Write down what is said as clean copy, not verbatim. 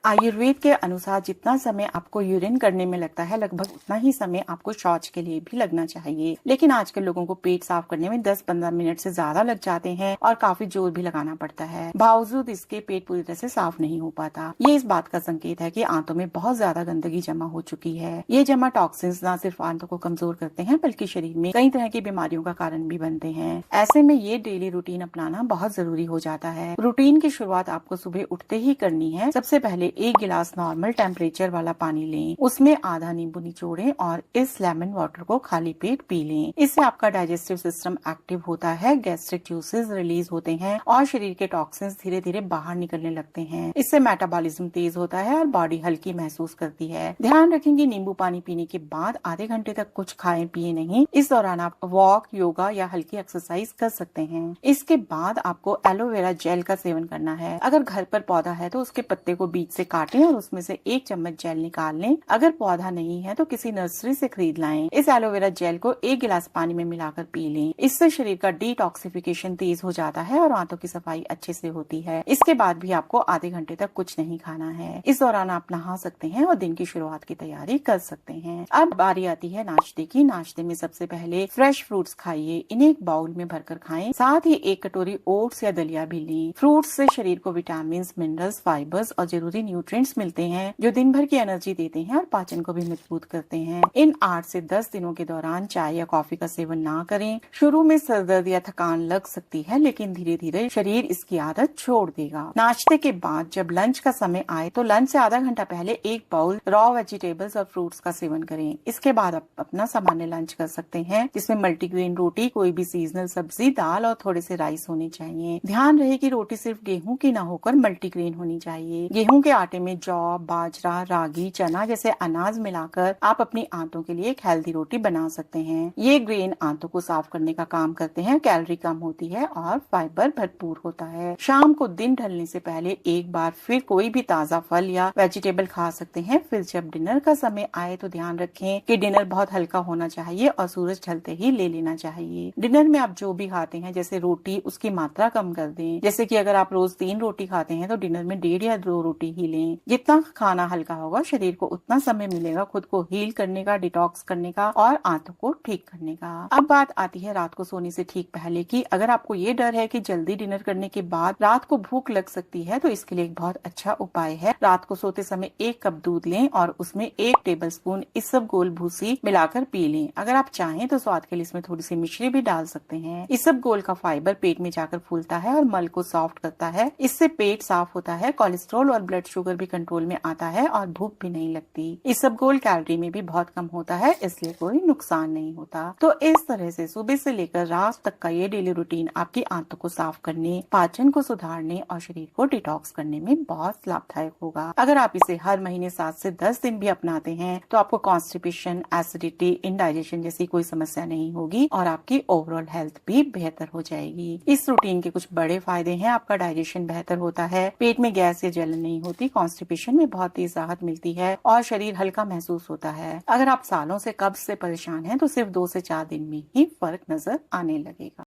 आयुर्वेद के अनुसार जितना समय आपको यूरिन करने में लगता है लगभग उतना ही समय आपको शौच के लिए भी लगना चाहिए। लेकिन आजकल लोगों को पेट साफ करने में 10-15 मिनट से ज्यादा लग जाते हैं और काफी जोर भी लगाना पड़ता है। बावजूद इसके पेट पूरी तरह से साफ नहीं हो पाता। ये इस बात का संकेत है कि आंतों में बहुत ज्यादा गंदगी जमा हो चुकी है। ये जमा टॉक्सिन्स न सिर्फ आंतों को कमजोर करते हैं बल्कि शरीर में कई तरह की बीमारियों का कारण भी बनते हैं। ऐसे में ये डेली रूटीन अपनाना बहुत जरूरी हो जाता है। रूटीन की शुरुआत आपको सुबह उठते ही करनी है। सबसे पहले एक गिलास नॉर्मल टेम्परेचर वाला पानी लें, उसमें आधा नींबू निचोड़ें और इस लेमन वाटर को खाली पेट पी लें। इससे आपका डाइजेस्टिव सिस्टम एक्टिव होता है, गैस्ट्रिक जूसेस रिलीज होते हैं और शरीर के टॉक्सिन्स धीरे धीरे बाहर निकलने लगते हैं। इससे मेटाबॉलिज्म तेज होता है और बॉडी हल्की महसूस करती है। ध्यान रखेंगे नींबू पानी पीने के बाद आधे घंटे तक कुछ खाएं पिए नहीं। इस दौरान आप वॉक, योगा या हल्की एक्सरसाइज कर सकते हैं। इसके बाद आपको एलोवेरा जेल का सेवन करना है। अगर घर पर पौधा है तो उसके पत्ते को बीच से काटें और उसमें से 1 चम्मच जेल निकाल लें। अगर पौधा नहीं है तो किसी नर्सरी से खरीद लाएं। इस एलोवेरा जेल को 1 गिलास पानी में मिलाकर पी लें। इससे शरीर का डिटॉक्सिफिकेशन तेज हो जाता है और आंतों की सफाई अच्छे से होती है। इसके बाद भी आपको आधे घंटे तक कुछ नहीं खाना है। इस दौरान आप नहा सकते हैं और दिन की शुरुआत की तैयारी कर सकते हैं। अब बारी आती है नाश्ते की। नाश्ते में सबसे पहले फ्रेश फ्रूट्स खाइए। इन्हें एक बाउल में भरकर खाएं। साथ ही 1 कटोरी ओट्स या दलिया भी लें। फ्रूट्स से शरीर को विटामिन, मिनरल्स, फाइबर्स और जरूरी न्यूट्रिएंट्स मिलते हैं जो दिन भर की एनर्जी देते हैं और पाचन को भी मजबूत करते हैं। इन 8 से 10 दिनों के दौरान चाय या कॉफी का सेवन ना करें। शुरू में सरदर्द या थकान लग सकती है लेकिन धीरे धीरे शरीर इसकी आदत छोड़ देगा। नाश्ते के बाद जब लंच का समय आए तो लंच से आधा घंटा पहले 1 बाउल रॉ वेजिटेबल्स और फ्रूट्स का सेवन करें। इसके बाद आप अपना सामान्य लंच कर सकते हैं जिसमें मल्टीग्रेन रोटी, कोई भी सीजनल सब्जी, दाल और थोड़े से राइस होने चाहिए। ध्यान रहे कि रोटी सिर्फ गेहूं की ना होकर मल्टीग्रेन होनी चाहिए। गेहूं के आटे में जौ, बाजरा, रागी, चना जैसे अनाज मिलाकर आप अपनी आंतों के लिए एक हेल्दी रोटी बना सकते हैं। ये ग्रेन आंतों को साफ करने का काम करते हैं, कैलोरी कम होती है और फाइबर भरपूर होता है। शाम को दिन ढलने से पहले एक बार फिर कोई भी ताजा फल या वेजिटेबल खा सकते हैं। फिर जब डिनर का समय आए तो ध्यान रखें कि डिनर बहुत हल्का होना चाहिए और सूरज ढलते ही ले लेना चाहिए। डिनर में आप जो भी खाते हैं जैसे रोटी, उसकी मात्रा कम कर दें। जैसे कि अगर आप रोज 3 रोटी खाते हैं तो डिनर में 1.5 या 2 रोटी ही लें। जितना खाना हल्का होगा शरीर को उतना समय मिलेगा खुद को हील करने का, डिटॉक्स करने का और आंतों को ठीक करने का। अब बात आती है रात को सोने से ठीक पहले की। अगर आपको ये डर है कि जल्दी डिनर करने के बाद रात को भूख लग सकती है तो इसके लिए एक बहुत अच्छा उपाय है। रात को सोते समय 1 कप दूध लें और उसमें 1 टेबलस्पून इसबगोल भूसी मिलाकर पी लें। अगर आप चाहें तो स्वाद के लिए इसमें थोड़ी सी मिश्री भी डाल सकते हैं। इसबगोल का फाइबर पेट में जाकर फूलता है और मल को सॉफ्ट करता है। इससे पेट साफ होता है, कोलेस्ट्रॉल और ब्लड शुगर भी कंट्रोल में आता है और भूख भी नहीं लगती। इसबगोल कैलोरी में भी बहुत कम होता है इसलिए कोई नुकसान नहीं होता। तो इस तरह से सुबह से लेकर रात तक का ये डेली रूटीन आपकी आंतों को साफ करने, पाचन को सुधारने और शरीर को डिटॉक्स करने में बहुत लाभदायक होगा। अगर आप इसे हर महीने 7 से 10 दिन भी अपनाते हैं तो आपको कॉन्स्टिपेशन, एसिडिटी, इंडाइजेशन जैसी कोई समस्या नहीं होगी और आपकी ओवरऑल हेल्थ भी बेहतर हो जाएगी। इस रूटीन के कुछ बड़े फायदे हैं। आपका डाइजेशन बेहतर होता है, पेट में गैस या जलन नहीं होती, कॉन्स्टिपेशन में बहुत तेज राहत मिलती है और शरीर हल्का महसूस होता है। अगर आप सालों से कब्ज से परेशान हैं तो सिर्फ 2 से 4 दिन में ही फर्क नजर आने लगेगा।